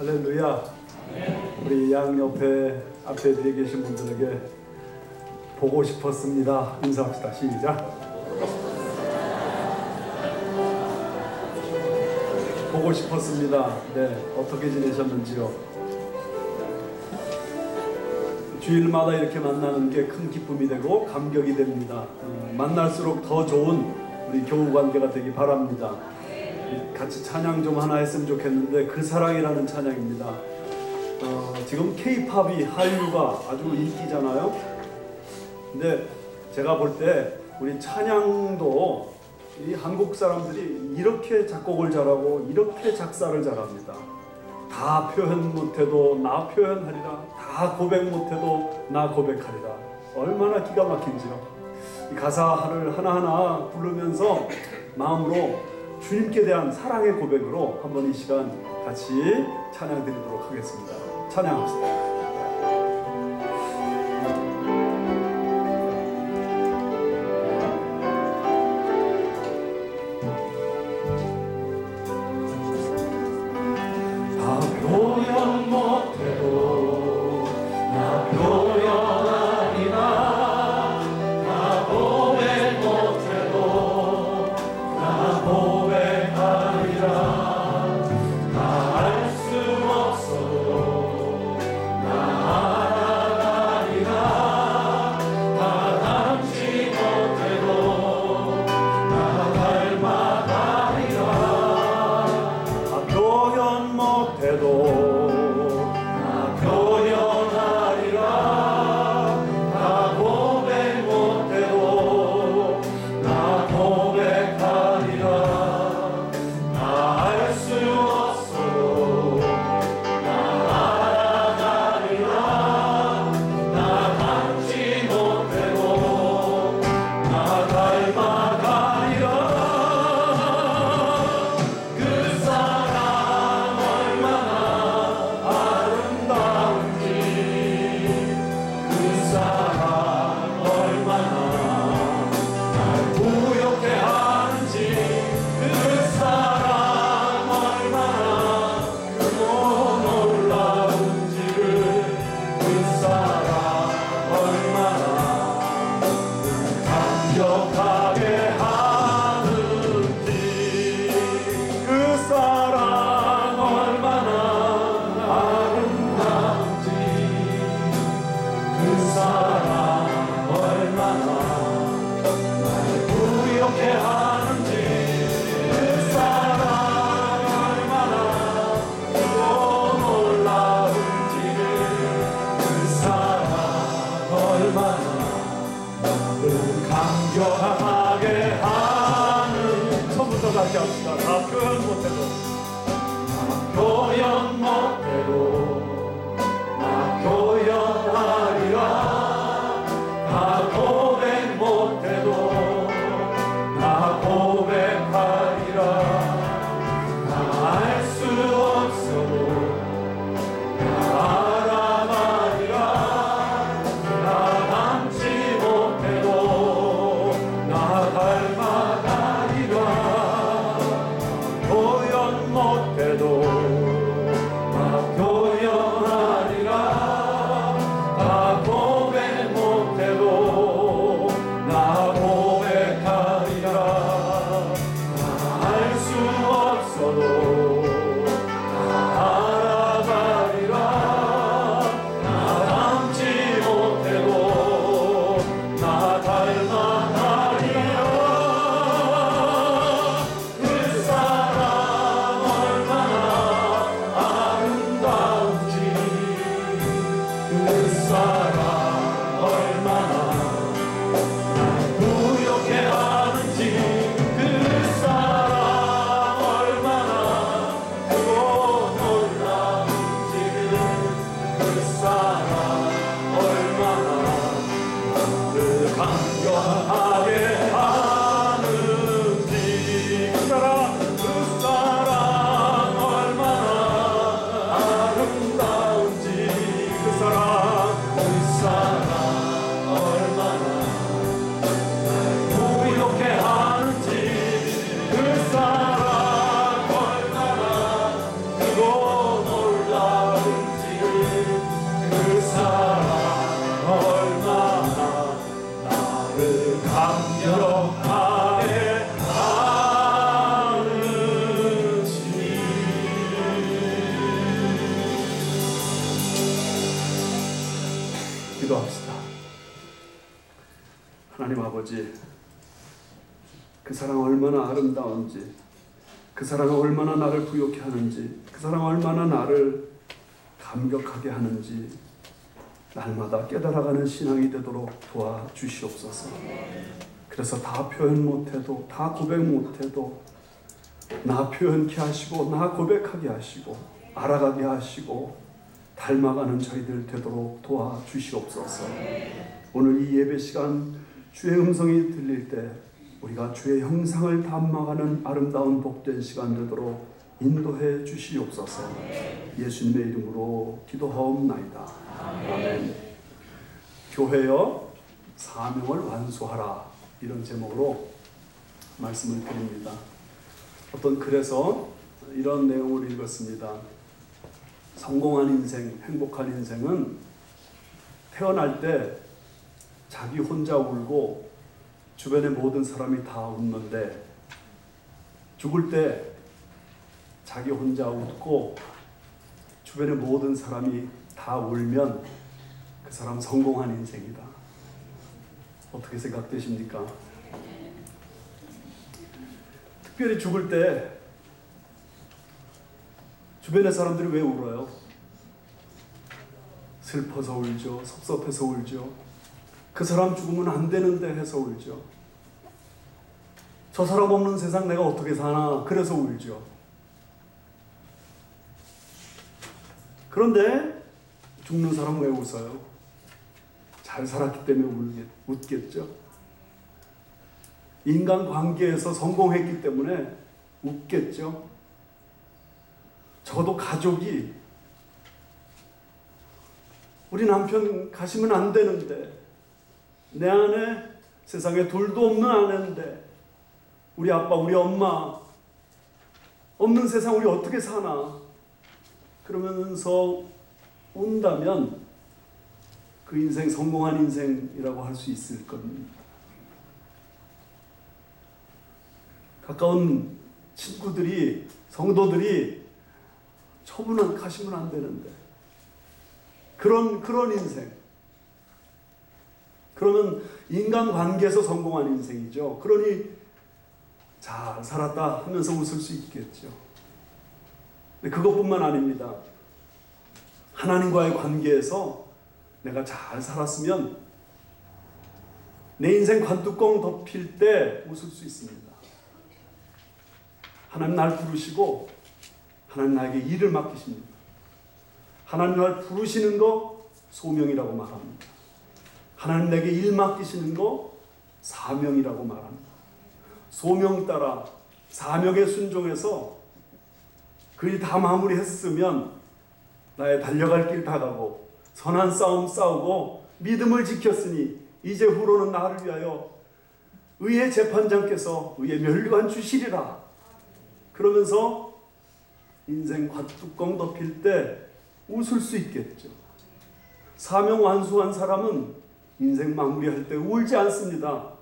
할렐루야. 우리 양옆에 앞에 뒤에 계신 분들에게 보고 싶었습니다. 인사합시다. 시작. 보고 싶었습니다. 네, 어떻게 지내셨는지요? 주일마다 이렇게 만나는 게 큰 기쁨이 되고 감격이 됩니다. 만날수록 더 좋은 우리 교우 관계가 되기 바랍니다. 같이 찬양 좀 하나 했으면 좋겠는데 그 사랑이라는 찬양입니다. 지금 K-팝이 한류가 아주 인기잖아요. 근데 제가 볼 때 우리 찬양도 이 한국 사람들이 이렇게 작곡을 잘하고 이렇게 작사를 잘합니다. 다 표현 못해도 나 표현하리라, 다 고백 못해도 나 고백하리라. 얼마나 기가 막힌지요. 이 가사를 하나하나 부르면서 마음으로 주님께 대한 사랑의 고백으로 한번 이 시간 같이 찬양 드리도록 하겠습니다. 찬양합시다. 표현 못해도 나 표현하리라, 나 고백 못해도 나 고백하리라. 다 알 수 없어도 나 알아가리라, 다 닮지 못해도 나 닮아가리라. 다 표현 못해도 나 표현하리라, 나 고백 못해도 나 고백하리라. 다 알 수 없어도 나 알아가리라, 나 닮지 못해도 나 닮아가리라. 그 사랑 얼마나 기도합시다. 하나님 아버지, 그 사랑 얼마나 아름다운지, 그 사랑은 얼마나 나를 부욕해 하는지, 그 사랑은 얼마나 나를 감격하게 하는지 날마다 깨달아가는 신앙이 되도록 도와주시옵소서. 그래서 다 표현 못해도, 다 고백 못해도 나 표현케 하시고, 나 고백하게 하시고, 알아가게 하시고, 닮아가는 저희들 되도록 도와주시옵소서. 오늘 이 예배 시간 주의 음성이 들릴 때 우리가 주의 형상을 닮아가는 아름다운 복된 시간 되도록 인도해 주시옵소서. 예수님의 이름으로 기도하옵나이다. 아멘. 교회여 사명을 완수하라, 이런 제목으로 말씀을 드립니다. 어떤 글에서 이런 내용을 읽었습니다. 성공한 인생, 행복한 인생은 태어날 때 자기 혼자 울고 주변의 모든 사람이 다 웃는데, 죽을 때 자기 혼자 웃고 주변의 모든 사람이 다 울면 그 사람 성공한 인생이다. 어떻게 생각되십니까? 특별히 죽을 때 주변의 사람들이 왜 울어요? 슬퍼서 울죠. 섭섭해서 울죠. 그 사람 죽으면 안 되는데 해서 울죠. 저 사람 없는 세상 내가 어떻게 사나, 그래서 울죠. 그런데 죽는 사람 왜 웃어요? 잘 살았기 때문에 웃겠죠. 인간관계에서 성공했기 때문에 웃겠죠. 저도 가족이 우리 남편 가시면 안 되는데, 내 아내 세상에 둘도 없는 아내인데, 우리 아빠 우리 엄마 없는 세상 우리 어떻게 사나, 그러면서 운다면 그 인생 성공한 인생이라고 할 수 있을 겁니다. 가까운 친구들이, 성도들이 저분은 가시면 안 되는데, 그런 인생. 그러면 인간관계에서 성공한 인생이죠. 그러니 잘 살았다 하면서 웃을 수 있겠죠. 근데 그것뿐만 아닙니다. 하나님과의 관계에서 내가 잘 살았으면 내 인생 관뚜껑 덮일 때 웃을 수 있습니다. 하나님 날 부르시고 하나님 나에게 일을 맡기십니다. 하나님 날 부르시는 거 소명이라고 말합니다. 하나님 내게 일 맡기시는 거 사명이라고 말합니다. 소명 따라 사명에 순종해서 그 일 다 마무리했으면 나의 달려갈 길 다 가고 선한 싸움 싸우고 믿음을 지켰으니 이제 후로는 나를 위하여 의의 재판장께서 의의 멸관 주시리라. 그러면서 인생 관뚜껑 덮일 때 웃을 수 있겠죠. 사명 완수한 사람은 인생 마무리할 때 울지 않습니다.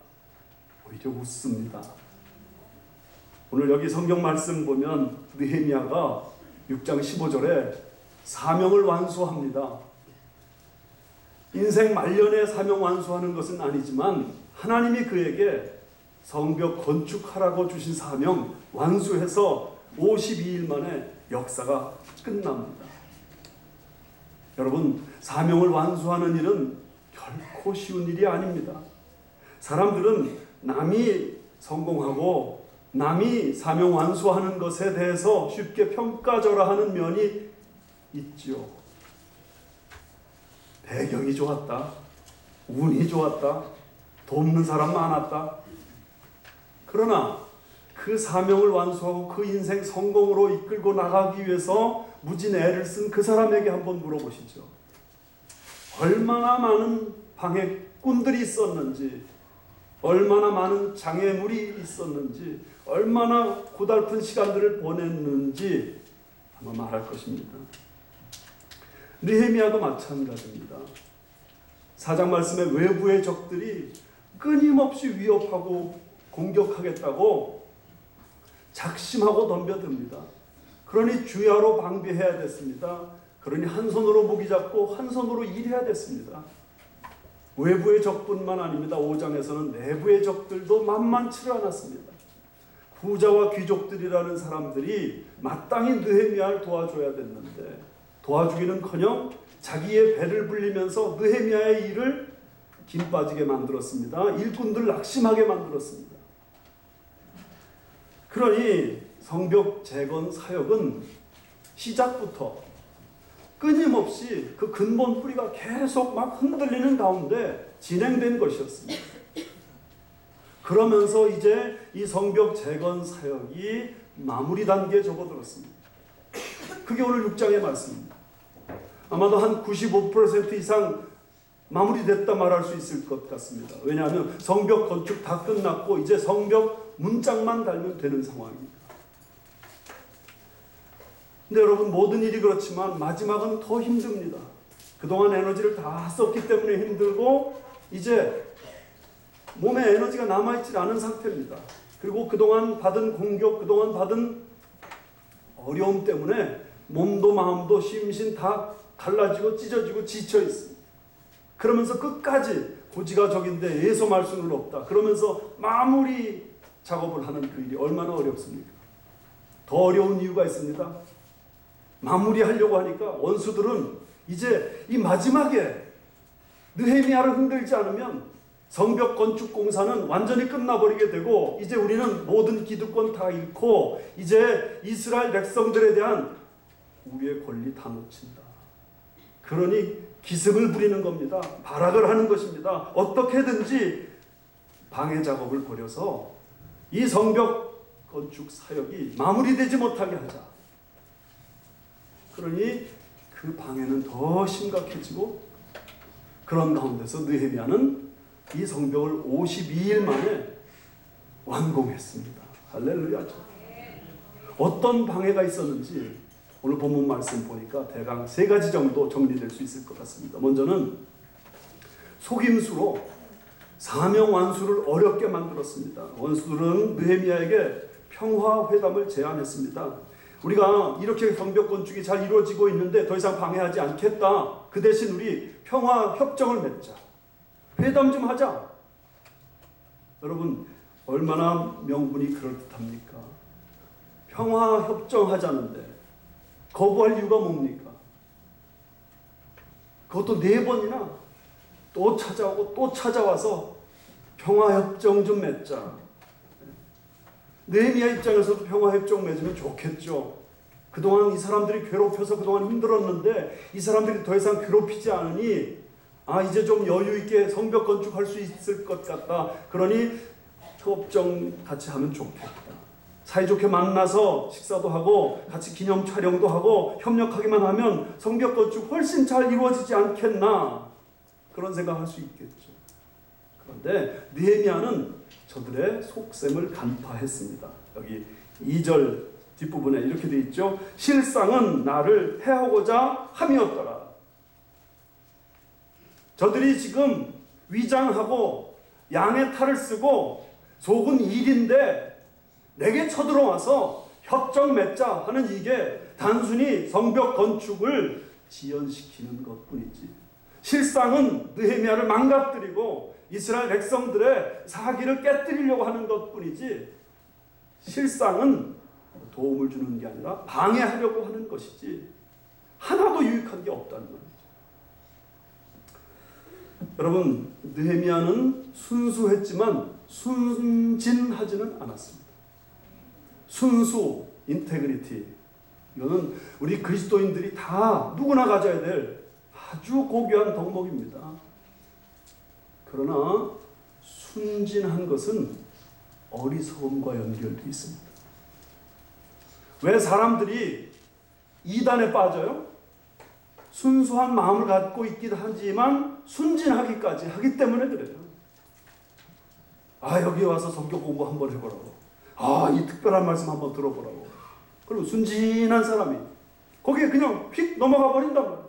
오히려 웃습니다. 오늘 여기 성경 말씀 보면 느헤미야가 6장 15절에 사명을 완수합니다. 인생 말년에 사명 완수하는 것은 아니지만 하나님이 그에게 성벽 건축하라고 주신 사명 완수해서 52일 만에 역사가 끝납니다. 여러분, 사명을 완수하는 일은 결코 쉬운 일이 아닙니다. 사람들은 남이 성공하고 남이 사명 완수하는 것에 대해서 쉽게 평가절하하는 면이 있죠. 배경이 좋았다, 운이 좋았다, 돕는 사람 많았다. 그러나 그 사명을 완수하고 그 인생 성공으로 이끌고 나가기 위해서 무진 애를 쓴 그 사람에게 한번 물어보시죠. 얼마나 많은 방해꾼들이 있었는지, 얼마나 많은 장애물이 있었는지, 얼마나 고달픈 시간들을 보냈는지 아마 말할 것입니다. 느헤미야도 마찬가지입니다. 4장 말씀에 외부의 적들이 끊임없이 위협하고 공격하겠다고 작심하고 덤벼듭니다. 그러니 주야로 방비해야 됐습니다. 그러니 한 손으로 무기 잡고 한 손으로 일해야 됐습니다. 외부의 적뿐만 아닙니다. 5장에서는 내부의 적들도 만만치 않았습니다. 부자와 귀족들이라는 사람들이 마땅히 느헤미야를 도와줘야 됐는데 도와주기는커녕 자기의 배를 불리면서 느헤미야의 일을 김 빠지게 만들었습니다. 일꾼들 낙심하게 만들었습니다. 그러니 성벽 재건 사역은 시작부터 끊임없이 그 근본 뿌리가 계속 막 흔들리는 가운데 진행된 것이었습니다. 그러면서 이제 이 성벽 재건 사역이 마무리 단계에 접어들었습니다. 그게 오늘 6장의 말씀입니다. 아마도 한 95% 이상 마무리됐다 말할 수 있을 것 같습니다. 왜냐하면 성벽 건축 다 끝났고 이제 성벽 문짝만 달면 되는 상황입니다. 근데 여러분, 모든 일이 그렇지만 마지막은 더 힘듭니다. 그동안 에너지를 다 썼기 때문에 힘들고 이제 몸에 에너지가 남아있지 않은 상태입니다. 그리고 그동안 받은 공격, 그동안 받은 어려움 때문에 몸도 마음도 심신 다 갈라지고 찢어지고 지쳐 있습니다. 그러면서 끝까지 고지가 적인데 예소할 수는 없다. 그러면서 마무리 작업을 하는 그 일이 얼마나 어렵습니까? 더 어려운 이유가 있습니다. 마무리하려고 하니까 원수들은 이제 이 마지막에 느헤미야를 흔들지 않으면 성벽 건축 공사는 완전히 끝나버리게 되고 이제 우리는 모든 기득권 다 잃고 이제 이스라엘 백성들에 대한 우리의 권리 다 놓친다. 그러니 기승을 부리는 겁니다. 발악을 하는 것입니다. 어떻게든지 방해 작업을 벌여서 이 성벽 건축 사역이 마무리되지 못하게 하자. 그러니 그 방해는 더 심각해지고 그런 가운데서 느헤미야는 이 성벽을 52일 만에 완공했습니다. 할렐루야죠. 어떤 방해가 있었는지 오늘 본문 말씀 보니까 대강 3가지 정도 정리될 수 있을 것 같습니다. 먼저는 속임수로 사명 완수를 어렵게 만들었습니다. 원수들은 느헤미야에게 평화회담을 제안했습니다. 우리가 이렇게 성벽 건축이 잘 이루어지고 있는데 더 이상 방해하지 않겠다. 그 대신 우리 평화협정을 맺자. 회담 좀 하자. 여러분, 얼마나 명분이 그럴듯합니까? 평화협정 하자는데 거부할 이유가 뭡니까? 그것도 4번이나 또 찾아오고 또 찾아와서 평화협정 좀 맺자. 느헤미야 입장에서도 평화협정 맺으면 좋겠죠. 그동안 이 사람들이 괴롭혀서 그동안 힘들었는데 이 사람들이 더 이상 괴롭히지 않으니 이제 좀 여유 있게 성벽 건축할 수 있을 것 같다. 그러니 협정 같이 하면 좋겠다. 사이좋게 만나서 식사도 하고 같이 기념 촬영도 하고 협력하기만 하면 성벽 건축 훨씬 잘 이루어지지 않겠나. 그런 생각할 수 있겠죠. 그런데 느헤미야는 저들의 속셈을 간파했습니다. 여기 2절 뒷부분에 이렇게 되어 있죠. 실상은 나를 해하고자 함이었더라. 저들이 지금 위장하고 양의 탈을 쓰고 속은 일인데 내게 쳐들어와서 협정 맺자 하는 이게 단순히 성벽 건축을 지연시키는 것뿐이지. 실상은 느헤미야를 망가뜨리고 이스라엘 백성들의 사기를 깨뜨리려고 하는 것뿐이지 실상은 도움을 주는 게 아니라 방해하려고 하는 것이지 하나도 유익한 게 없다는 말이죠. 여러분, 느헤미야는 순수했지만 순진하지는 않았습니다. 순수, 인테그리티, 이거는 우리 그리스도인들이 다 누구나 가져야 될 아주 고귀한 덕목입니다. 그러나 순진한 것은 어리석음과 연결되어 있습니다. 왜 사람들이 이단에 빠져요? 순수한 마음을 갖고 있긴 하지만 순진하기까지 하기 때문에 그래요. 여기 와서 성경 공부 한번 해보라고. 이 특별한 말씀 한번 들어보라고. 그리고 순진한 사람이 거기에 그냥 휙 넘어가 버린단 말이에요.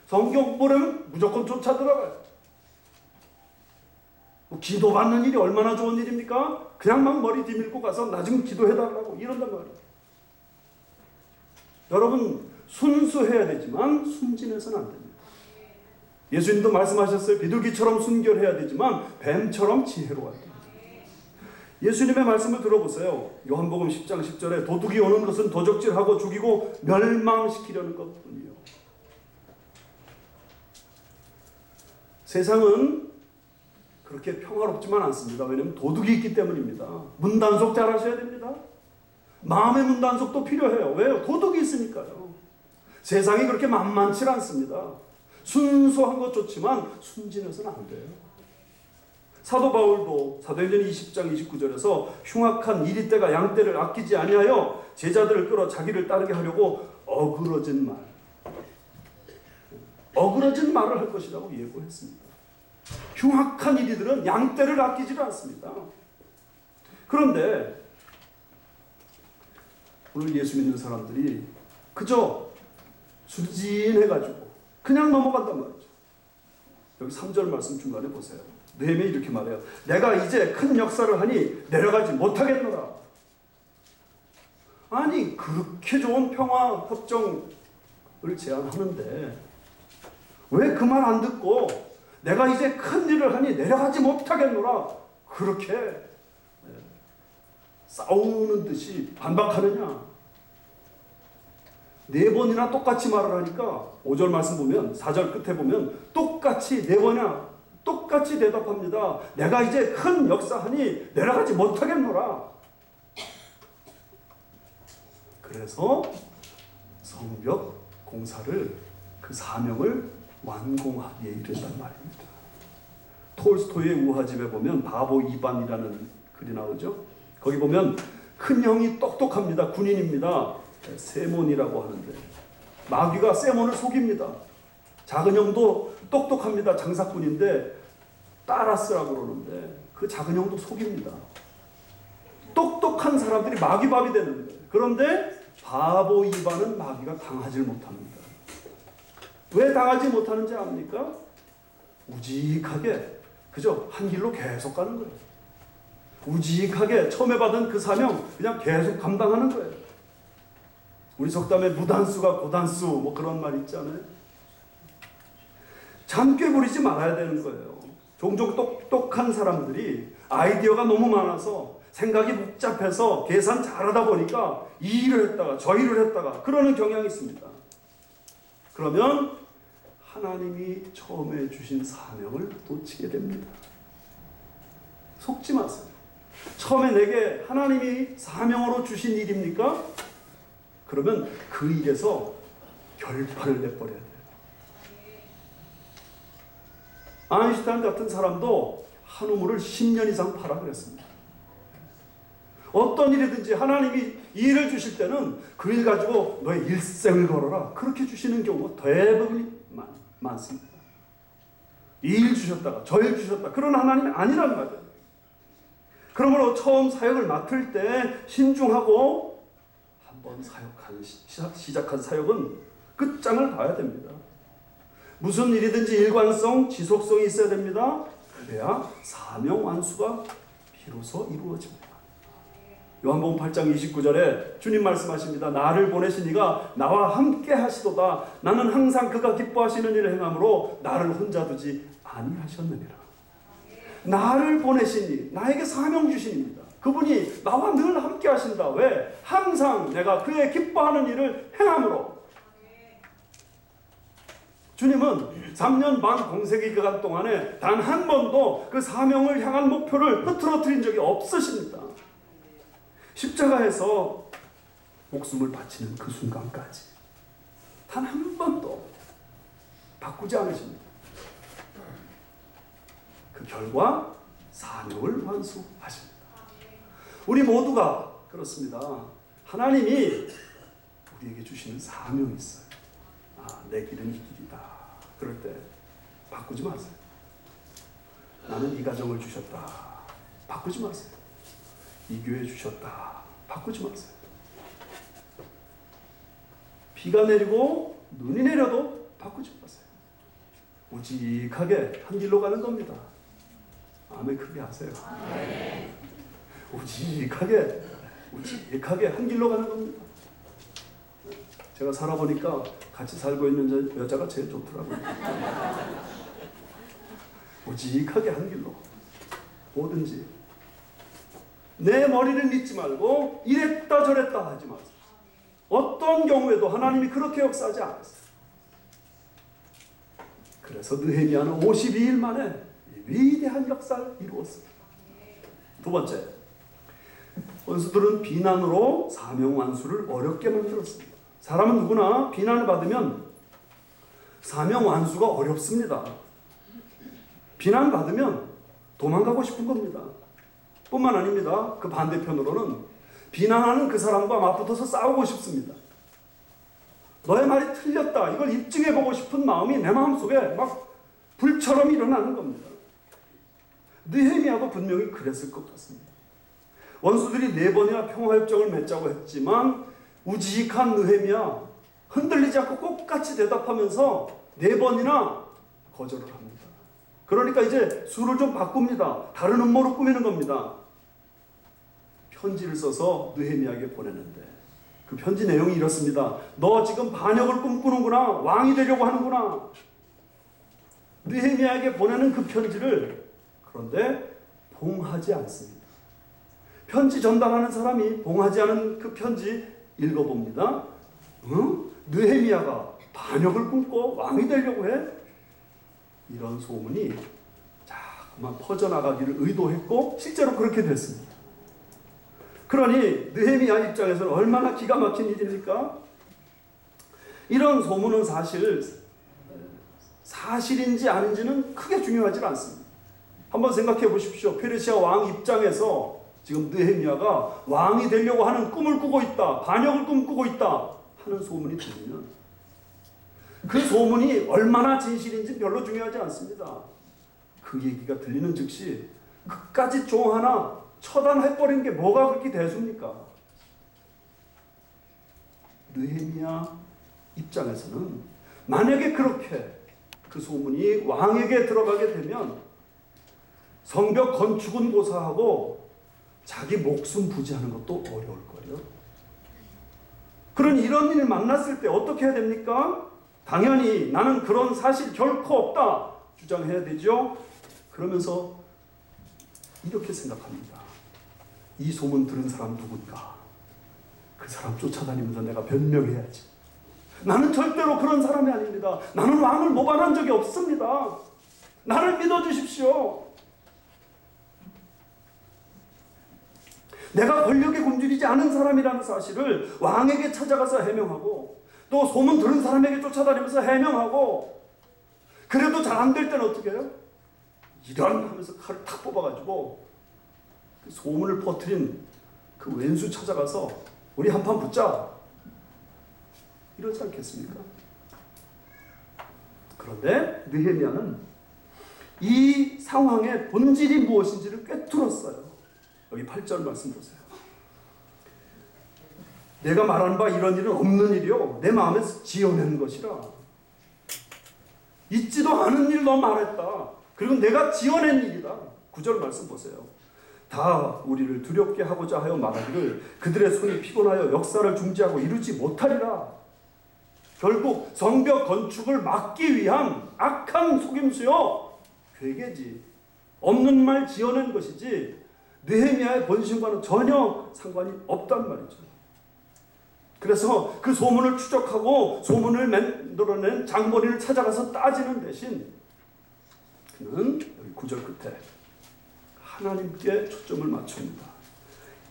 성경 공부하면 무조건 쫓아들어가요. 기도 받는 일이 얼마나 좋은 일입니까? 그냥 막 머리 뒤밀고 가서 나 좀 기도해달라고 이런단 말이에요. 여러분, 순수해야 되지만 순진해서는 안 됩니다. 예수님도 말씀하셨어요. 비둘기처럼 순결해야 되지만 뱀처럼 지혜로워야 됩니다. 예수님의 말씀을 들어보세요. 요한복음 10장 10절에 도둑이 오는 것은 도적질하고 죽이고 멸망시키려는 것뿐이요. 세상은 그렇게 평화롭지만 않습니다. 왜냐하면 도둑이 있기 때문입니다. 문단속 잘 하셔야 됩니다. 마음의 문단속도 필요해요. 왜요? 도둑이 있으니까요. 세상이 그렇게 만만치 않습니다. 순수한 것 좋지만 순진해서는 안 돼요. 사도 바울도 사도행전 20장 29절에서 흉악한 이리떼가 양떼를 아끼지 아니하여 제자들을 끌어 자기를 따르게 하려고 어그러진 말을 할 것이라고 예고했습니다. 흉악한 이리들은 양떼를 아끼지 않습니다. 그런데 오늘 예수 믿는 사람들이 그저 순진해가지고 그냥 넘어간단 말이죠. 여기 3절 말씀 중간에 보세요. 느헤미야 이렇게 말해요. 내가 이제 큰 역사를 하니 내려가지 못하겠노라. 아니 그렇게 좋은 평화 협정을 제안하는데 왜 그 말 안 듣고 내가 이제 큰 일을 하니 내려가지 못하겠노라 그렇게 싸우는 듯이 반박하느냐. 4번이나 똑같이 말을 하니까 5절 말씀 보면 4절 끝에 보면 똑같이 4번이나 똑같이 대답합니다. 내가 이제 큰 역사하니 내려가지 못하겠노라. 그래서 성벽 공사를 그 사명을 완공하기에 이른단 말입니다. 톨스토이의 우화집에 보면 바보 이반이라는 글이 나오죠. 거기 보면 큰 형이 똑똑합니다. 군인입니다. 세몬이라고 하는데 마귀가 세몬을 속입니다. 작은 형도 똑똑합니다. 장사꾼인데 따라스라고 그러는데 그 작은 형도 속입니다. 똑똑한 사람들이 마귀밥이 되는 거예요. 그런데 바보 이반은 마귀가 당하지 못합니다. 왜 당하지 못하는지 압니까? 우직하게 그죠? 한 길로 계속 가는 거예요. 우직하게 처음에 받은 그 사명 그냥 계속 감당하는 거예요. 우리 속담에 무단수가 고단수 뭐 그런 말 있잖아요. 잠깨 부리지 말아야 되는 거예요. 종종 똑똑한 사람들이 아이디어가 너무 많아서 생각이 복잡해서 계산 잘하다 보니까 이 일을 했다가 저 일을 했다가 그러는 경향이 있습니다. 그러면 하나님이 처음에 주신 사명을 놓치게 됩니다. 속지 마세요. 처음에 내게 하나님이 사명으로 주신 일입니까? 그러면 그 일에서 결판을 내버려야 돼요. 아인슈타인 같은 사람도 한 우물을 10년 이상 파라 그랬습니다. 어떤 일이든지 하나님이 이 일을 주실 때는 그 일 가지고 너의 일생을 걸어라. 그렇게 주시는 경우가 대부분이 많습니다. 이 일 주셨다가 저 일 주셨다. 그런 하나님이 아니란 말이에요. 그러므로 처음 사역을 맡을 때 신중하고 한번 시작한 사역은 끝장을 봐야 됩니다. 무슨 일이든지 일관성, 지속성이 있어야 됩니다. 그래야 사명 완수가 비로소 이루어집니다. 요한복음 8장 29절에 주님 말씀하십니다. 나를 보내신 이가 나와 함께 하시도다. 나는 항상 그가 기뻐하시는 일을 행함으로 나를 혼자 두지 아니하셨느니라. 나를 보내신 이, 나에게 사명 주신 입니다. 그분이 나와 늘 함께 하신다. 왜? 항상 내가 그의 기뻐하는 일을 행함으로. 주님은 3년 반 공생의 기간 동안에 단 한 번도 그 사명을 향한 목표를 흐트러뜨린 적이 없으십니다. 십자가에서 목숨을 바치는 그 순간까지 단 한 번도 바꾸지 않으십니다. 그 결과 사명을 완수하십니다. 우리 모두가 그렇습니다. 하나님이 우리에게 주시는 사명이 있어요. 내 길은 이 길이다. 그럴 때 바꾸지 마세요. 나는 이 가정을 주셨다. 바꾸지 마세요. 이 교회 주셨다. 바꾸지 마세요. 비가 내리고 눈이 내려도 바꾸지 마세요. 우직하게 한 길로 가는 겁니다. 아멘 크게 하세요. 우직하게 한 길로 가는 겁니다. 제가 살아보니까 같이 살고 있는 여자가 제일 좋더라고요. 우직하게 한 길로 뭐든지 내 머리를 믿지 말고 이랬다 저랬다 하지 마세요. 어떤 경우에도 하나님이 그렇게 역사하지 않았어요. 그래서 느헤미야는 52일 만에 위대한 역사를 이루었습니다. 두 번째, 원수들은 비난으로 사명 완수를 어렵게 만들었습니다. 사람은 누구나 비난을 받으면 사명 완수가 어렵습니다. 비난받으면 도망가고 싶은 겁니다. 뿐만 아닙니다. 그 반대편으로는 비난하는 그 사람과 맞붙어서 싸우고 싶습니다. 너의 말이 틀렸다. 이걸 입증해보고 싶은 마음이 내 마음속에 막 불처럼 일어나는 겁니다. 느헤미야도 분명히 그랬을 것 같습니다. 원수들이 4번이나 평화협정을 맺자고 했지만 우직한 느헤미야 흔들리지 않고 똑같이 대답하면서 4번이나 거절을 합니다. 그러니까 이제 수를 좀 바꿉니다. 다른 음모를 꾸미는 겁니다. 편지를 써서 느헤미야에게 보내는데 그 편지 내용이 이렇습니다. 너 지금 반역을 꿈꾸는구나. 왕이 되려고 하는구나. 느헤미야에게 보내는 그 편지를 그런데 봉하지 않습니다. 편지 전달하는 사람이 봉하지 않은 그 편지 읽어봅니다. 느헤미야가 반역을 꿈꿔 왕이 되려고 해? 이런 소문이 자꾸만 퍼져나가기를 의도했고 실제로 그렇게 됐습니다. 그러니 느헤미야 입장에서는 얼마나 기가 막힌 일입니까? 이런 소문은 사실인지 아닌지는 크게 중요하지 않습니다. 한번 생각해 보십시오. 페르시아 왕 입장에서 지금 느헤미야가 왕이 되려고 하는 꿈을 꾸고 있다, 반역을 꿈꾸고 있다 하는 소문이 들리면 그 소문이 얼마나 진실인지 별로 중요하지 않습니다. 그 얘기가 들리는 즉시 그까짓 종 하나 처단해버린 게 뭐가 그렇게 대수입니까? 느헤미야 입장에서는 만약에 그렇게 그 소문이 왕에게 들어가게 되면 성벽 건축은 고사하고 자기 목숨 부지하는 것도 어려울 거예요. 그런 이런 일을 만났을 때 어떻게 해야 됩니까? 당연히 나는 그런 사실 결코 없다 주장해야 되죠. 그러면서 이렇게 생각합니다. 이 소문 들은 사람 누군가? 그 사람 쫓아다니면서 내가 변명해야지. 나는 절대로 그런 사람이 아닙니다. 나는 왕을 모반한 적이 없습니다. 나를 믿어주십시오. 내가 권력에 굶주리지 않은 사람이라는 사실을 왕에게 찾아가서 해명하고 또 소문 들은 사람에게 쫓아다니면서 해명하고 그래도 잘 안 될 때는 어떻게 해요? 이런 하면서 칼을 탁 뽑아가지고 그 소문을 퍼뜨린 그 왼수 찾아가서 우리 한판 붙자 이러지 않겠습니까? 그런데 느헤미야는 이 상황의 본질이 무엇인지를 꿰뚫었어요. 여기 8절 말씀 보세요. 내가 말하는 바 이런 일은 없는 일이요 내 마음에서 지어낸 것이라. 있지도 않은 일 너 말했다. 그리고 내가 지어낸 일이다. 9절 말씀 보세요. 다 우리를 두렵게 하고자 하여 말하기를 그들의 손이 피곤하여 역사를 중지하고 이루지 못하리라. 결국 성벽 건축을 막기 위한 악한 속임수요 괴계지. 없는 말 지어낸 것이지 느헤미야의 본심과는 전혀 상관이 없단 말이죠. 그래서 그 소문을 추적하고 소문을 만들어낸 장본인을 찾아가서 따지는 대신 그는 여기 9절 끝에 하나님께 초점을 맞춥니다.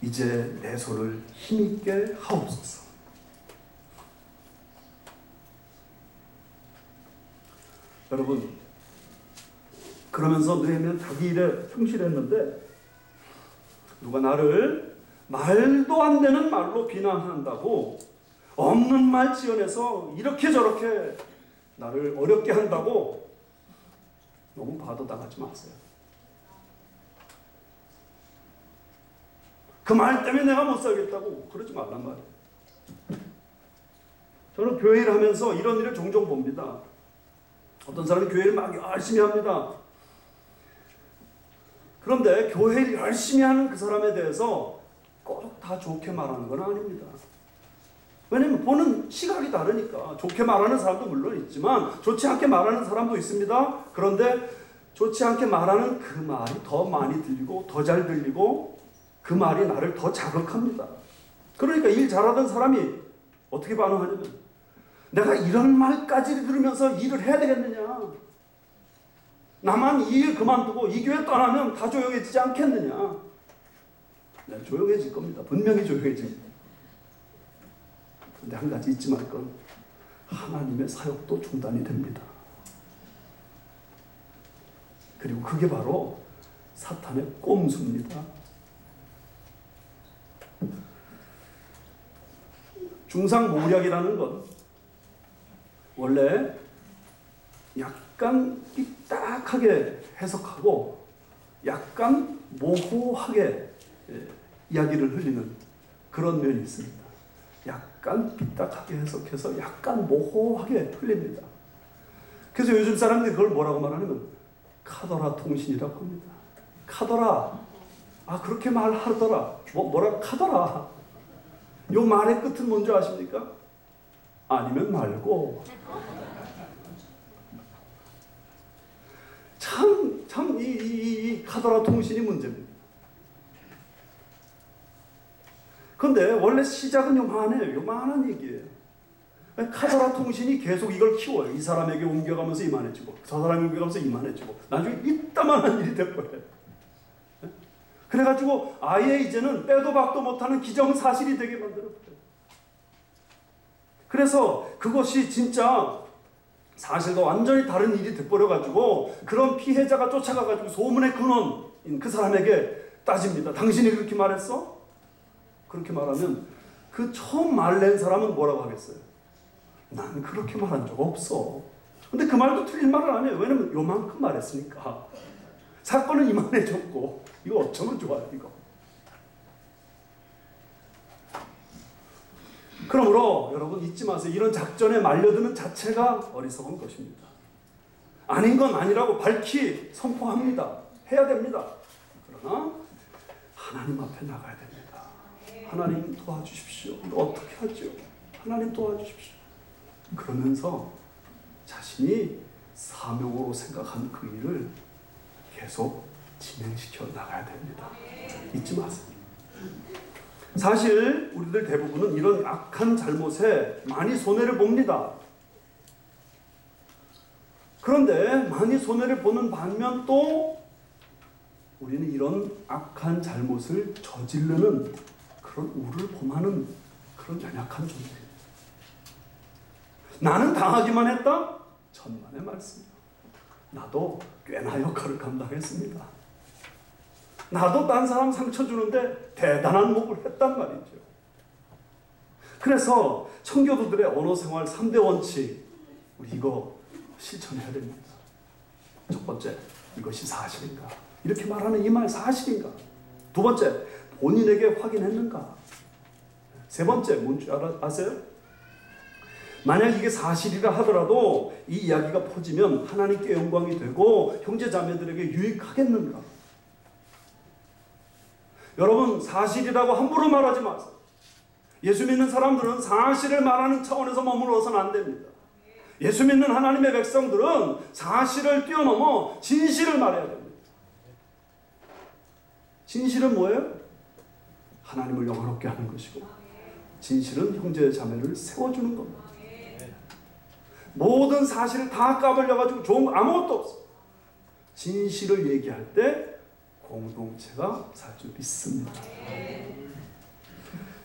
이제 내 손을 힘있게 하옵소서. 여러분, 그러면서 느헤미야는 자기 일에 충실했는데 누가 나를 말도 안 되는 말로 비난한다고 없는 말 지어내서 이렇게 저렇게 나를 어렵게 한다고 너무 바도당하지 마세요. 그 말 때문에 내가 못 살겠다고 그러지 말란 말이에요. 저는 교회를 하면서 이런 일을 종종 봅니다. 어떤 사람이 교회를 막 열심히 합니다. 그런데 교회를 열심히 하는 그 사람에 대해서 꼭 다 좋게 말하는 건 아닙니다. 왜냐면 보는 시각이 다르니까. 좋게 말하는 사람도 물론 있지만 좋지 않게 말하는 사람도 있습니다. 그런데 좋지 않게 말하는 그 말이 더 많이 들리고 더 잘 들리고 그 말이 나를 더 자극합니다. 그러니까 일 잘하던 사람이 어떻게 반응하냐면 내가 이런 말까지 들으면서 일을 해야 되겠느냐. 나만 이 일 그만두고 이 교회 떠나면 다 조용해지지 않겠느냐. 네, 조용해질 겁니다. 분명히 조용해집니다. 그런데 한 가지 잊지 말 건 하나님의 사역도 중단이 됩니다. 그리고 그게 바로 사탄의 꼼수입니다. 중상모략이라는 건 원래 약간 삐딱하게 해석하고 약간 모호하게 이야기를 흘리는 그런 면이 있습니다. 약간 삐딱하게 해석해서 약간 모호하게 흘립니다. 그래서 요즘 사람들이 그걸 뭐라고 말하냐면 카더라 통신이라고 합니다. 카더라. 아, 그렇게 말하더라. 뭐라 카더라. 요 말의 끝은 뭔지 아십니까? 아니면 말고. 참, 이 카더라 통신이 문제입니다. 그런데 원래 시작은 요만한 얘기예요. 카더라 통신이 계속 이걸 키워요. 이 사람에게 옮겨가면서 이만해지고, 저 사람에게 옮겨가면서 이만해지고, 나중에 이따만한 일이 돼버려요. 그래가지고 아예 이제는 빼도 박도 못하는 기정사실이 되게 만들어버려요. 그래서 그것이 진짜 사실과 완전히 다른 일이 돼버려가지고 그런 피해자가 쫓아가가지고 소문의 근원인 그 사람에게 따집니다. 당신이 그렇게 말했어? 그렇게 말하면 그 처음 말낸 사람은 뭐라고 하겠어요? 난 그렇게 말한 적 없어. 근데 그 말도 틀린 말을 안 해요. 왜냐면 요만큼 말했으니까. 사건은 이만해졌고 이거 어쩌면 좋아요, 이거. 그러므로 여러분 잊지 마세요. 이런 작전에 말려드는 자체가 어리석은 것입니다. 아닌 건 아니라고 밝히 선포합니다. 해야 됩니다. 그러나 하나님 앞에 나가야 됩니다. 하나님 도와주십시오. 이거 어떻게 하죠? 하나님 도와주십시오. 그러면서 자신이 사명으로 생각한 그 일을 계속 진행시켜 나가야 됩니다. 잊지 마세요. 사실 우리들 대부분은 이런 악한 잘못에 많이 손해를 봅니다. 그런데 많이 손해를 보는 반면 또 우리는 이런 악한 잘못을 저지르는 그런 우를 범하는 그런 연약한 존재예요. 나는 당하기만 했다? 천만의 말씀이요. 나도 꽤나 역할을 감당했습니다. 나도 딴 사람 상처 주는데 대단한 몫을 했단 말이죠. 그래서 청교도들의 언어생활 3대 원칙, 우리 이거 실천해야 됩니다. 첫 번째, 이것이 사실인가? 이렇게 말하는 이 말 사실인가? 두 번째, 본인에게 확인했는가? 세 번째, 뭔지 아세요? 만약 이게 사실이라 하더라도 이 이야기가 퍼지면 하나님께 영광이 되고 형제 자매들에게 유익하겠는가? 여러분, 사실이라고 함부로 말하지 마세요. 예수 믿는 사람들은 사실을 말하는 차원에서 머물러서는 안 됩니다. 예수 믿는 하나님의 백성들은 사실을 뛰어넘어 진실을 말해야 됩니다. 진실은 뭐예요? 하나님을 영화롭게 하는 것이고, 진실은 형제 자매를 세워주는 겁니다. 모든 사실을 다 까발려가지고 좋은 거 아무것도 없어. 진실을 얘기할 때 공동체가 살 줄 믿습니다.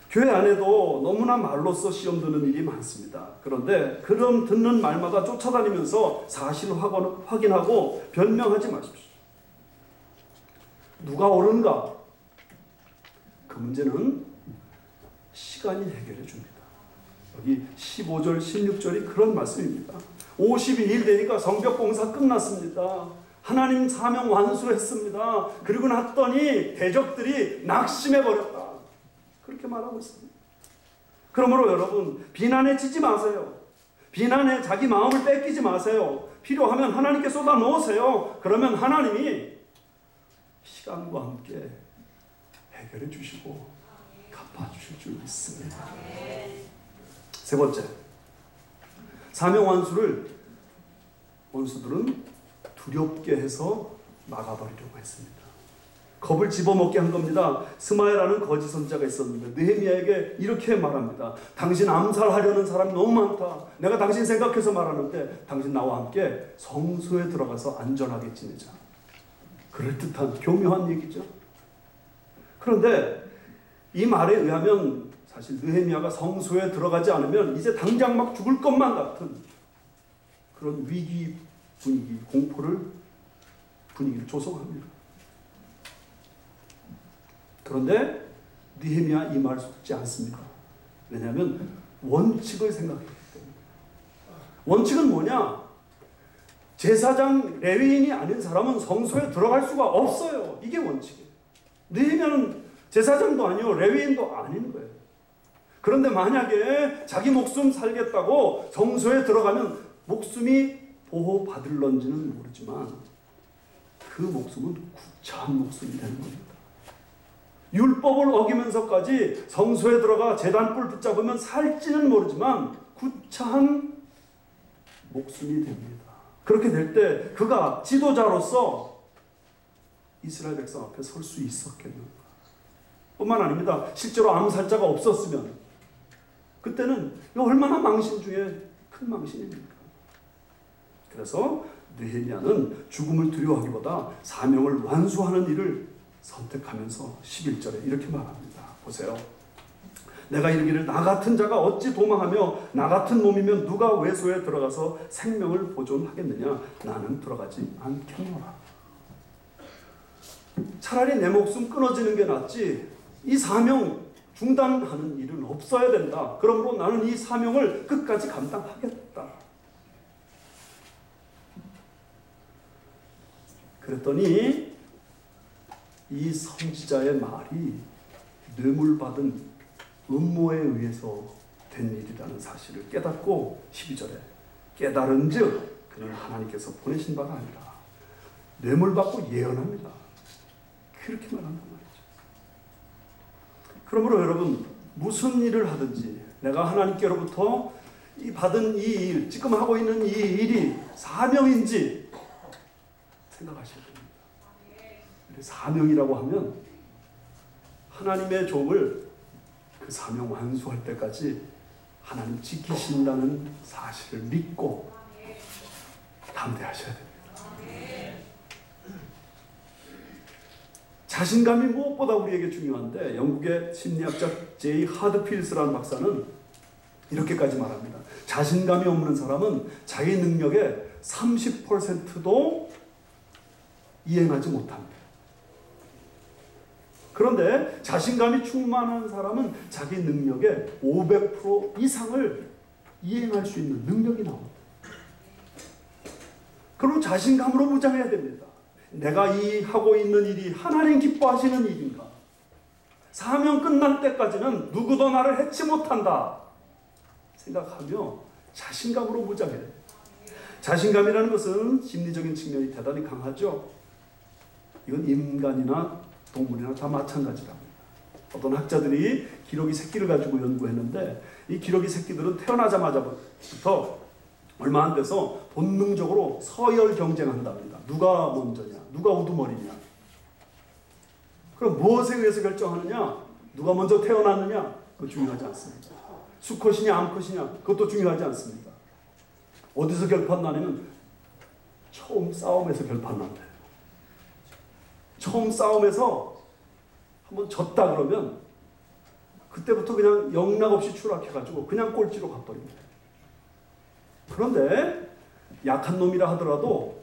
교회 안에도 너무나 말로써 시험 드는 일이 많습니다. 그런데 그런 듣는 말마다 쫓아다니면서 사실을 확인하고 변명하지 마십시오. 누가 옳은가? 그 문제는 시간이 해결해 줍니다. 여기 15절, 16절이 그런 말씀입니다. 52일 되니까 성벽 공사 끝났습니다. 하나님 사명 완수했습니다. 그리고 났더니 대적들이 낙심해버렸다. 그렇게 말하고 있습니다. 그러므로 여러분, 비난에 지지 마세요. 비난에 자기 마음을 뺏기지 마세요. 필요하면 하나님께 쏟아 놓으세요. 그러면 하나님이 시간과 함께 해결해 주시고 갚아주실 줄 믿습니다. 세 번째, 사명 완수를 원수들은 두렵게 해서 막아버리려고 했습니다. 겁을 집어먹게 한 겁니다. 스마야라는 거짓 선지자가 있었는데 느헤미야에게 이렇게 말합니다. 당신 암살하려는 사람이 너무 많다. 내가 당신 생각해서 말하는데 당신 나와 함께 성소에 들어가서 안전하게 지내자. 그럴듯한 교묘한 얘기죠. 그런데 이 말에 의하면 사실 느헤미야가 성소에 들어가지 않으면 이제 당장 막 죽을 것만 같은 그런 위기 분위기, 분위기를 조성합니다. 그런데 느헤미야 이 말 속지 않습니다. 왜냐하면 원칙을 생각했기 때문에. 원칙은 뭐냐? 제사장 레위인이 아닌 사람은 성소에 들어갈 수가 없어요. 이게 원칙이에요. 느헤미야는 제사장도 아니요 레위인도 아닌 거예요. 그런데 만약에 자기 목숨 살겠다고 성소에 들어가면 목숨이 보호받을런지는 모르지만 그 목숨은 구차한 목숨이 되는 겁니다. 율법을 어기면서까지 성소에 들어가 제단불 붙잡으면 살지는 모르지만 구차한 목숨이 됩니다. 그렇게 될 때 그가 지도자로서 이스라엘 백성 앞에 설 수 있었겠는가? 뿐만 아닙니다. 실제로 암살자가 없었으면 그때는 얼마나 망신 중에 큰 망신입니까? 그래서 느헤미야는 죽음을 두려워하기보다 사명을 완수하는 일을 선택하면서 11절에 이렇게 말합니다. 보세요. 내가 이르기를 나 같은 자가 어찌 도망하며 나 같은 몸이면 누가 외소에 들어가서 생명을 보존하겠느냐. 나는 들어가지 않겠노라. 차라리 내 목숨 끊어지는 게 낫지 이 사명 중단하는 일은 없어야 된다. 그러므로 나는 이 사명을 끝까지 감당하겠다. 그랬더니 이 선지자의 말이 뇌물받은 음모에 의해서 된 일이라는 사실을 깨닫고 12절에 깨달은 즉 그는 하나님께서 보내신 바가 아니라 뇌물받고 예언합니다. 그렇게 말한단 말이죠. 그러므로 여러분 무슨 일을 하든지 내가 하나님께로부터 받은 이 일, 지금 하고 있는 이 일이 사명인지 생각하셔야 됩니다. 사명이라고 하면 하나님의 종을 그 사명 완수할 때까지 하나님 지키신다는 사실을 믿고 담대하셔야 됩니다. 자신감이 무엇보다 우리에게 중요한데 영국의 심리학자 제이 하드필스라는 박사는 이렇게까지 말합니다. 자신감이 없는 사람은 자기 능력의 30%도 이행하지 못합니다. 그런데 자신감이 충만한 사람은 자기 능력의 500% 이상을 이행할 수 있는 능력이 나옵니다. 그리고 자신감으로 무장해야 됩니다. 내가 이 하고 있는 일이 하나님 기뻐하시는 일인가? 사명 끝날 때까지는 누구도 나를 해치 못한다 생각하며 자신감으로 무장해야 돼요. 자신감이라는 것은 심리적인 측면이 대단히 강하죠. 이건 인간이나 동물이나 다 마찬가지랍니다. 어떤 학자들이 기러기 새끼를 가지고 연구했는데 이 기러기 새끼들은 태어나자마자부터 얼마 안 돼서 본능적으로 서열 경쟁한답니다. 누가 먼저냐, 누가 우두머리냐. 그럼 무엇에 의해서 결정하느냐? 누가 먼저 태어났느냐? 그거 중요하지 않습니다. 수컷이냐 암컷이냐? 그것도 중요하지 않습니다. 어디서 결판 나냐면 처음 싸움에서 결판 난대요. 처음 싸움에서 한번 졌다 그러면 그때부터 그냥 영락없이 추락해가지고 그냥 꼴찌로 가버립니다. 그런데 약한 놈이라 하더라도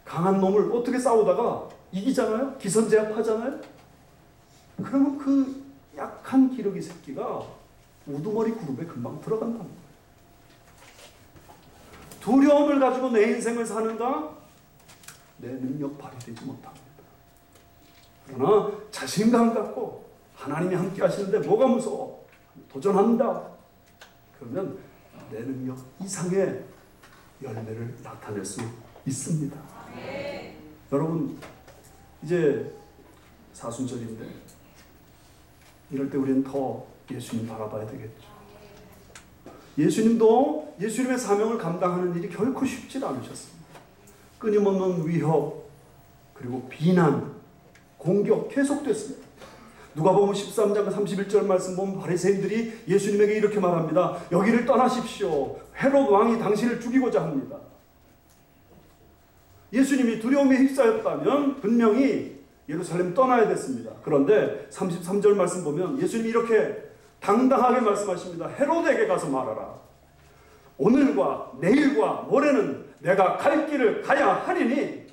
강한 놈을 어떻게 싸우다가 이기잖아요? 기선제압하잖아요? 그러면 그 약한 기러기 새끼가 우두머리 그룹에 금방 들어간다는 거예요. 두려움을 가지고 내 인생을 사는가? 내 능력 발휘되지 못합니다. 그러나 자신감 갖고 하나님이 함께 하시는데 뭐가 무서워? 도전한다. 그러면 내 능력 이상의 열매를 나타낼 수 있습니다. 네. 여러분 이제 사순절인데 이럴 때 우리는 더 예수님 바라봐야 되겠죠. 예수님도 예수님의 사명을 감당하는 일이 결코 쉽지 않으셨습니다. 끊임없는 위협, 그리고 비난, 공격 계속됐습니다. 누가복음 13장 31절 말씀 보면 바리새인들이 예수님에게 이렇게 말합니다. 여기를 떠나십시오. 헤롯 왕이 당신을 죽이고자 합니다. 예수님이 두려움에 휩싸였다면 분명히 예루살렘 떠나야 됐습니다. 그런데 33절 말씀 보면 예수님이 이렇게 당당하게 말씀하십니다. 헤롯에게 가서 말하라. 오늘과 내일과 모레는 내가 갈 길을 가야 하리니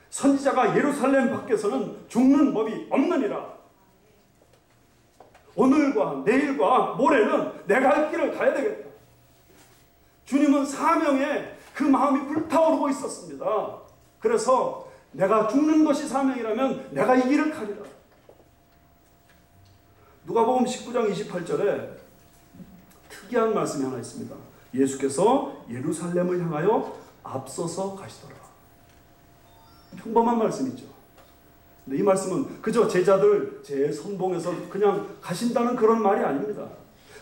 선지자가 예루살렘 밖에서는 죽는 법이 없느니라. 오늘과 내일과 모레는 내가 할 길을 가야 되겠다. 주님은 사명에 그 마음이 불타오르고 있었습니다. 그래서 내가 죽는 것이 사명이라면 내가 이 길을 가리라. 누가복음 19장 28절에 특이한 말씀이 하나 있습니다. 예수께서 예루살렘을 향하여 앞서서 가시더라. 평범한 말씀이죠. 근데 이 말씀은 그저 제자들 제 선봉에서 그냥 가신다는 그런 말이 아닙니다.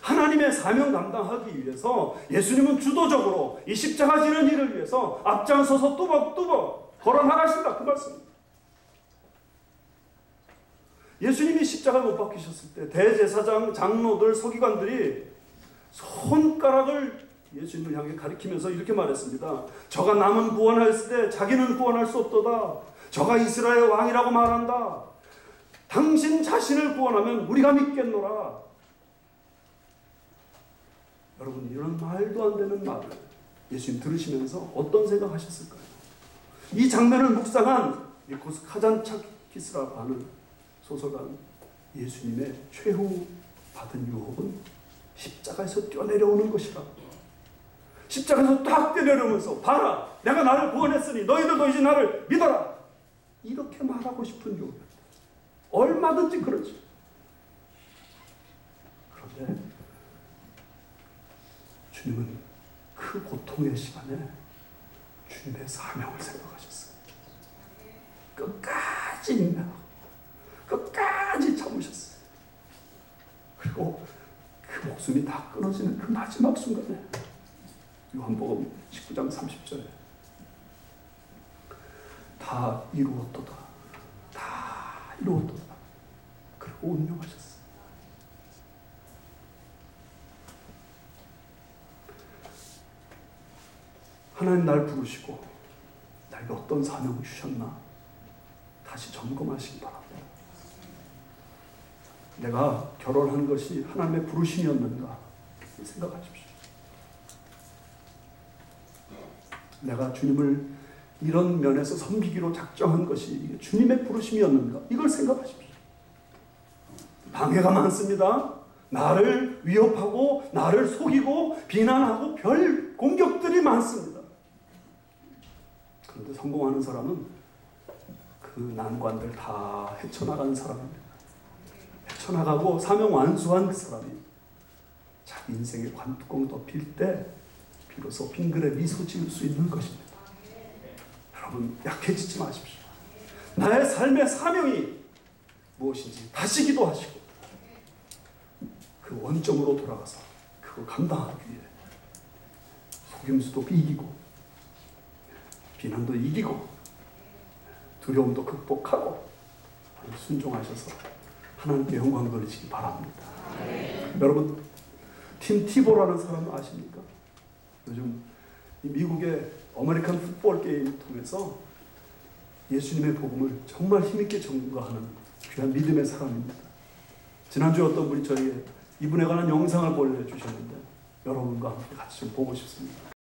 하나님의 사명 감당하기 위해서 예수님은 주도적으로 이 십자가 지는 일을 위해서 앞장서서 뚜벅뚜벅 걸어 나가신다, 그 말씀입니다. 예수님이 십자가 못 박히셨을 때 대제사장, 장로들, 서기관들이 손가락을 예수님을 향해 가리키면서 이렇게 말했습니다. 저가 남은 구원하였을 때 자기는 구원할 수 없도다. 저가 이스라엘 왕이라고 말한다. 당신 자신을 구원하면 우리가 믿겠노라. 여러분, 이런 말도 안 되는 말을 예수님 들으시면서 어떤 생각하셨을까요? 이 장면을 묵상한 니코스 카잔차키스라고 하는 소설가는 예수님의 최후 받은 유혹은 십자가에서 뛰어내려오는 것이라. 십자가에서 딱 뛰어내려오면서 봐라, 내가 나를 구원했으니 너희들도 이제 나를 믿어라. 이렇게 말하고 싶은 유혹이었다. 얼마든지 그러지. 그런데 주님은 그 고통의 시간에 주님의 사명을 생각하셨어요. 끝까지 인내하고 끝까지 참으셨어요. 그리고 그 목숨이 다 끊어지는 그 마지막 순간에 요한복음 19장 30절에 다 이루었도다. 다 이루었도다. 그리고 운명하셨어요. 하나님 날 부르시고 나에게 어떤 사명을 주셨나 다시 점검하시기 바랍니다. 내가 결혼한 것이 하나님의 부르심이었는가 생각하십시오. 내가 주님을 이런 면에서 섬기기로 작정한 것이 주님의 부르심이었는가 이걸 생각하십시오. 방해가 많습니다. 나를 위협하고 나를 속이고 비난하고 별 공격들이 많습니다. 그런데 성공하는 사람은 그 난관들 다 헤쳐나가는 사람입니다. 헤쳐나가고 사명 완수한 그 사람이 자기 인생의 관뚜껑 덮일 때 비로소 빙그레 미소 지을 수 있는 것입니다. 여러분, 약해지지 마십시오. 나의 삶의 사명이 무엇인지 다시 기도하시고 그 원점으로 돌아가서 그걸 감당하기 위해 속임수도 이기고 비난도 이기고 두려움도 극복하고 순종하셔서 하나님께 영광 돌리시기 바랍니다. 여러분, 팀 티보라는 사람 아십니까? 요즘 미국의 아메리칸 풋볼 게임을 통해서 예수님의 복음을 정말 힘있게 전가하는 귀한 믿음의 사람입니다. 지난주에 어떤 분이 저에게 이분에 관한 영상을 보내주셨는데 여러분과 함께 같이 좀 보고 싶습니다.